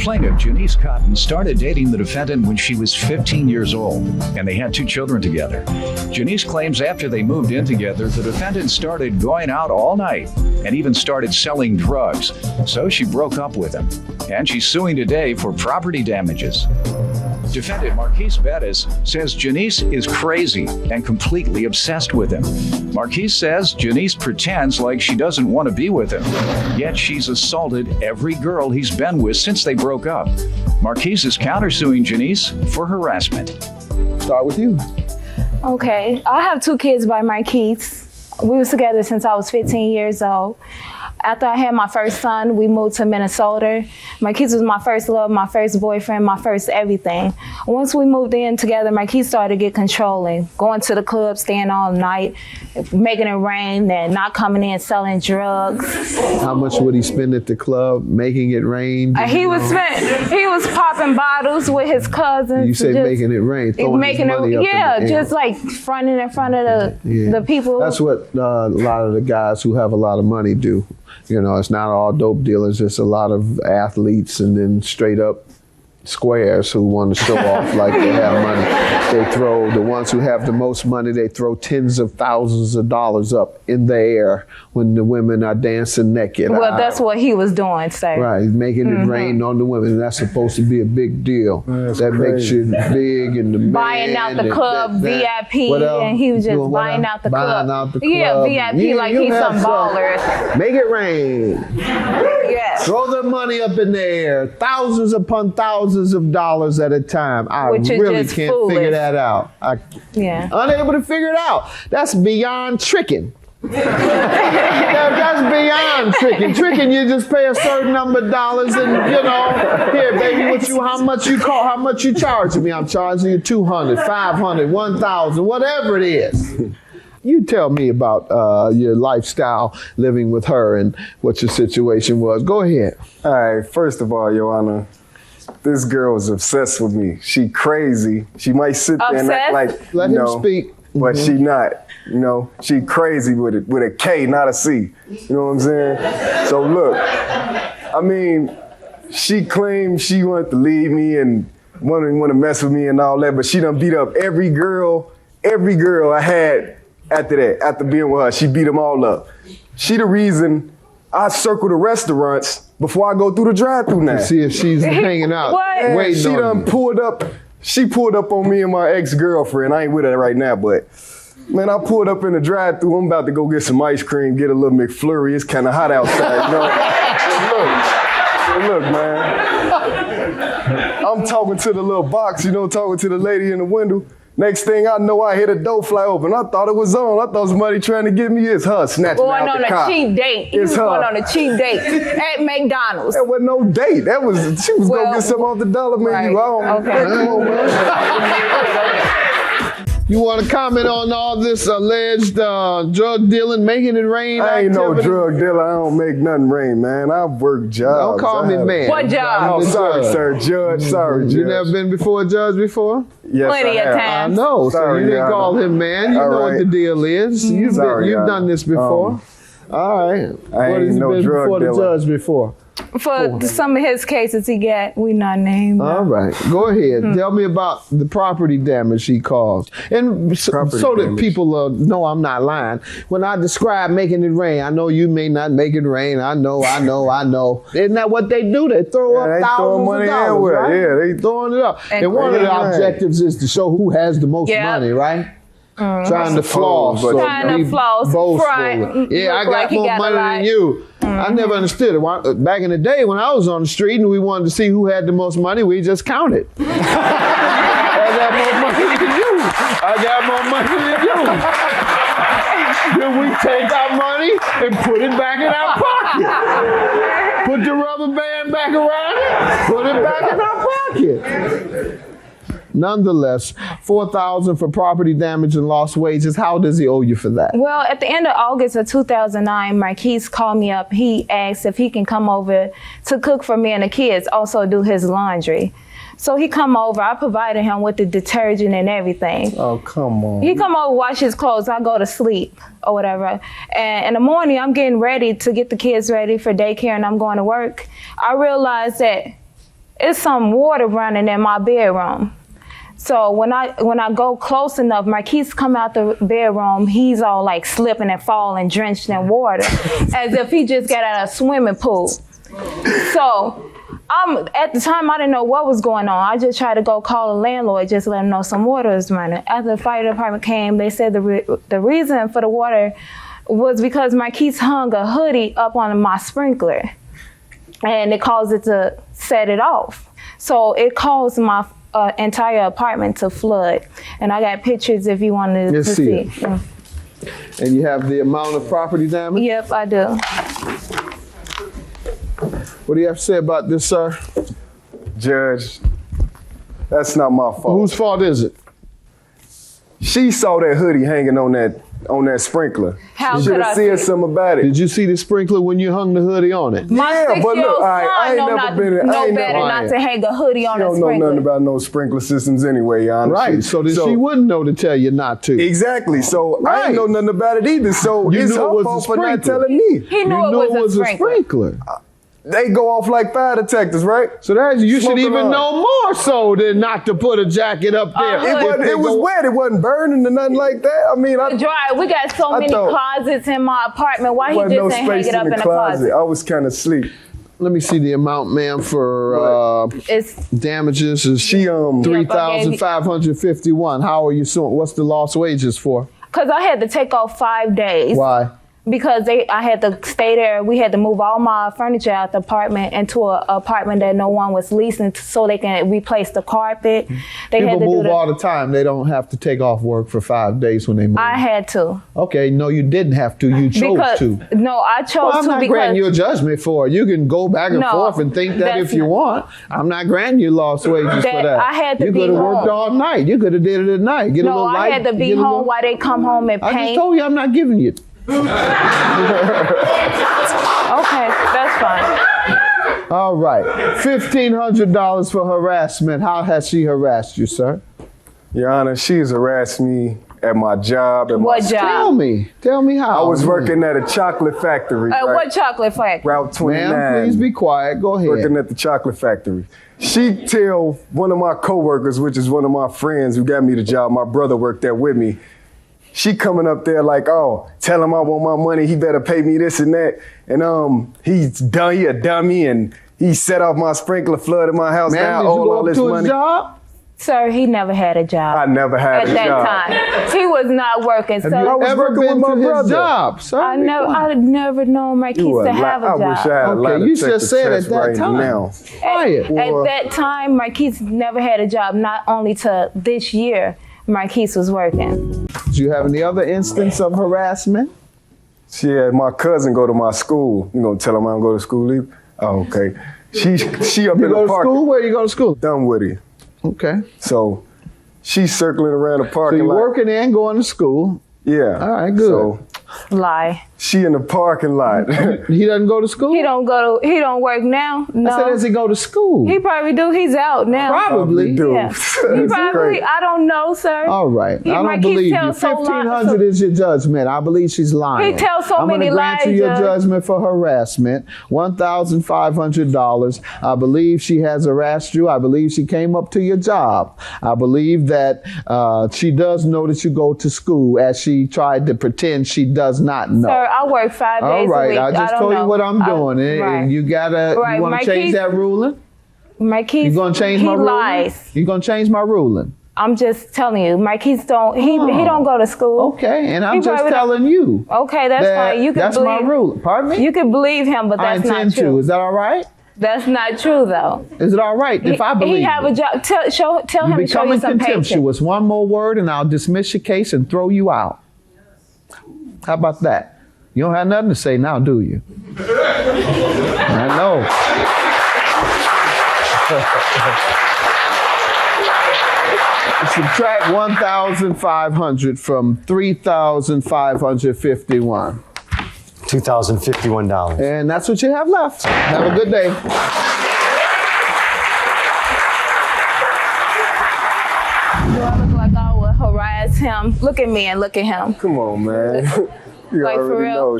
plaintiff, Janice Cotton, started dating the defendant when she was 15 years old, and they had 2 children together. Janice claims after they moved in together, the defendant started going out all night and even started selling drugs. So she broke up with him, and she's suing today for property damages. Defendant Mathis says Janice is crazy and completely obsessed with him. Mathis says Janice pretends like she doesn't want to be with him, yet she's assaulted every girl he's been with since they broke up. Mathis is countersuing Janice for harassment. Start with you. Okay, I have 2 kids by Mathis. We was together since I was 15 years old. After I had my first son, we moved to Minnesota. Mathis was my first love, my first boyfriend, my first everything. Once we moved in together, Mathis started to get controlling, going to the club, staying all night, making it rain, and not coming in, selling drugs. How much would he spend at the club, making it rain? He was popping bottles with his cousins. You say making it rain, throwing his money up in the air. Just like fronting in front of the people. That's what a lot of the guys who have a lot of money do. You know, it's not all dope dealers, it's a lot of athletes and then straight up squares who want to show off like they have money. They throw, the ones who have the most money, they throw tens of thousands of dollars up in the air when the women are dancing naked. Well, that's what he was doing, sir. Right, making it rain on the women. And that's supposed to be a big deal. That makes you big and the man. Buying out the club, VIP, and he was just buying out the club. Buying out the club. Yeah, VIP like he's some baller. Make it rain. Yes. Throw the money up in the air, thousands upon thousands of dollars at a time. I really can't figure that out. Unable to figure it out. That's beyond tricking. That's beyond tricking. Tricking, you just pay a certain number of dollars and, you know, here, baby, how much you charging me? I'm charging you $200, $500, $1,000, whatever it is. You tell me about your lifestyle living with her and what your situation was. Go ahead. All right, first of all, Your Honor, this girl is obsessed with me. She crazy. She might sit there and act like, let him speak. But she not. You know, she crazy with it, with a K, not a C. You know what I'm saying? So look, I mean, she claimed she wanted to leave me and want to mess with me and all that, but she done beat up every girl I had after that, after being with her. She beat them all up. She the reason I circle the restaurants before I go through the drive-thru now. See if she's hanging out. Wait, she done pulled up. She pulled up on me and my ex-girlfriend. I ain't with her right now, but man, I pulled up in the drive-thru. I'm about to go get some ice cream, get a little McFlurry. It's kind of hot outside, you know. Look, man. I'm talking to the little box, you know, talking to the lady in the window. Next thing I know, I hear the door fly open. I thought it was on. I thought somebody trying to get me. It's her snatching out the car. Going on a cheap date. He was going on a cheap date at McDonald's. That wasn't no date. She was going to get some off the dollar menu. You want to comment on all this alleged drug dealing, making it rain I ain't activity? no drug dealer. I don't make nothing rain, man. I work jobs. Don't call me man. What job? Oh, sorry, sir. Judge. Sorry, Judge. You never been before a judge before? Yes, Plenty of times. I know. Sorry, so you didn't call him man. You know what the deal is. You've done this before. All right. I ain't no drug dealer. The judge before? For some of his cases he got, we not named. All right, go ahead. Tell me about the property damage he caused. And so that people know I'm not lying. When I describe making it rain, I know you may not make it rain. I know. Isn't that what they do? They throw up thousands of dollars, right? Yeah, they throwing it up. And one of the objectives is to show who has the most money, right? Trying to floss. Trying to floss. Front. Yeah, I got more money than you. I never understood it. Back in the day when I was on the street and we wanted to see who had the most money, we just counted. I got more money than you. I got more money than you. Then we take our money and put it back in our pocket. Put the rubber band back around it, put it back in our pocket. Nonetheless, $4,000 for property damage and lost wages. How does he owe you for that? Well, at the end of August of 2009, Mathis called me up. He asked if he can come over to cook for me and the kids, also do his laundry. So he come over. I provided him with the detergent and everything. Oh, come on. He come over, wash his clothes. I go to sleep or whatever. And in the morning, I'm getting ready to get the kids ready for daycare and I'm going to work. I realized that it's some water running in my bedroom. So when I go close enough, Mathis come out the bedroom, he's all like slipping and falling, drenched in water, as if he just got out of a swimming pool. So at the time, I didn't know what was going on. I just tried to go call the landlord, just let him know some water was running. After the fire department came, they said the reason for the water was because Mathis hung a hoodie up on my sprinkler, and it caused it to set it off. So it caused my entire apartment to flood. And I got pictures if you wanted to see. Yeah. And you have the amount of property damage? Yep, I do. What do you have to say about this, sir? Judge, that's not my fault. Whose fault is it? She saw that hoodie hanging on that sprinkler. How She could should I have said see? something about it. Did you see the sprinkler when you hung the hoodie on it? My Yeah, but 6-year-old look, I ain't son never been in- I know ain't better never- not to hang a hoodie on She a don't know sprinkler. nothing about no sprinkler systems anyway, Your Honor. Right, so she wouldn't know to tell you not to. Exactly. So I Right. ain't know nothing about it either. So You it's knew it her was a fault for not sprinkler. telling me. He knew You it was a sprinkler. sprinkler. They go off like fire detectors, right? So you should Smoking even on. know more so than not to put a jacket up there. It was wet. It wasn't burning or nothing like that. I mean, I Dry. We got so I many thought- closets in my apartment. Why he just wasn't no didn't hang space it up in the closet? I was kind of asleep. Let me see the amount, ma'am, for It's damages. Is She $3,551. How are you suing? What's the lost wages for? because I had to take off 5 days. Why? Because I had to stay there. We had to move all my furniture out the apartment into an apartment that no one was leasing so they can replace the carpet. They had People to move all the time. They don't have to take off work for 5 days when they move. I had to. Okay, no, you didn't have to. You chose Because to. no, I chose Well, I'm to not because granting you a judgment for it. You can go back and No, forth and think that that's if you not- want. I'm not granting you lost wages for that. I had to you be could have worked home. all night. You could have did it at night. Get a no, little I light, had to be get a home little- while they come home and I paint. just told you I'm not giving you. Okay, that's fine. All right, $1,500 for harassment. How has she harassed you, sir? Your Honor, she's harassed me at my job. What job? Tell me how. I was working at a chocolate factory. right? What chocolate factory? Route 29. Ma'am, please be quiet. Go ahead. Working at the chocolate factory. She tell one of my coworkers, which is one of my friends who got me the job, my brother worked there with me. She coming up there like, oh, tell him I want my money. He better pay me this and that. And he's done. He a dummy, and he set off my sprinkler, flooded my house. Ma'am, now did I you owe go all up this to money. his job? Sir, he never had a job. I never had at a that job. time. He was not working. So Have you I was ever working been with my to his brother. job, sir? I never known my kids You a to have a I job. wish I had a Okay, lie you detector just said test at that right time. now. Quiet. At that time, Marquise never had a job. Not only to this year, Marquise was working. Do you have any other instance of harassment? She had my cousin go to my school. You gonna tell him I don't go to school either? Oh, okay. She up You in go the to park. school? Where you go to school? Dunwoody. Okay. So she's circling around the So parking you're lot. working and going to school. Yeah. All right, good. So Lie. she in the parking lot. He doesn't go to school? He don't work now. No. I said, does he go to school? He probably do. He's out now. Probably. do. Yeah. He probably. I don't know, sir. All right. He I don't might keep believe you. telling so li- 1,500 is your judgment. I believe she's lying. He tells so I'm many gonna grant lies, you your Judge. judgment for harassment. $1,500. I believe she has harassed you. I believe she came up to your job. I believe that she does know that you go to school, as she tried to pretend she does not know. Sir, I work 5 days All a right, week. I just don't told know. you what I'm doing, and you gotta. Right, You want to Marquise- change that ruling? Marquise, You gonna change my he ruling? lies. You gonna change my ruling? I'm just telling you, Marquise don't. He don't go to school. Okay, and I'm He just probably don't- telling you. Okay, that's that fine. You can that's believe. my ruling. Pardon me? You can believe him, but I that's not intend true. to. Is that all right? That's not true, though. Is it all right if I believe he have you? a job. Tell him to show Becoming you some patience. contemptuous. One more word, and I'll dismiss your case and throw you out. How about that? You don't have nothing to say now, do you? I know. Subtract 1,500 from 3,551. $2,051. And that's what you have left. Have a good day. Do I look like I would harass him? Look at me and look at him. Come on, man. You Like, for already real? know.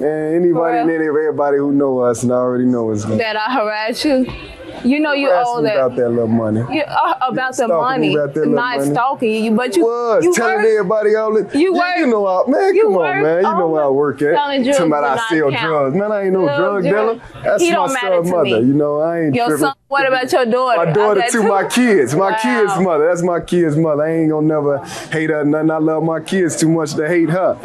Anybody For and real? everybody who know us and already know us. That I harass you? You know you asked owe me that. about that little money. About the Stalking money, me about that little not money. stalking you, but you Telling work. everybody all this. You Yeah, work. you know how, man, You come on, work man. You know all where I work at. selling drugs Talking about do I not sell count. drugs. Man, I ain't no drug dealer. That's He my don't matter son's to mother. me. You know, I ain't Your tripping. son, what about your daughter? My daughter I got to two. my kids. My Wow. kids' mother. That's my kids' mother. I ain't gonna never hate her nothing. I love my kids too much to hate her.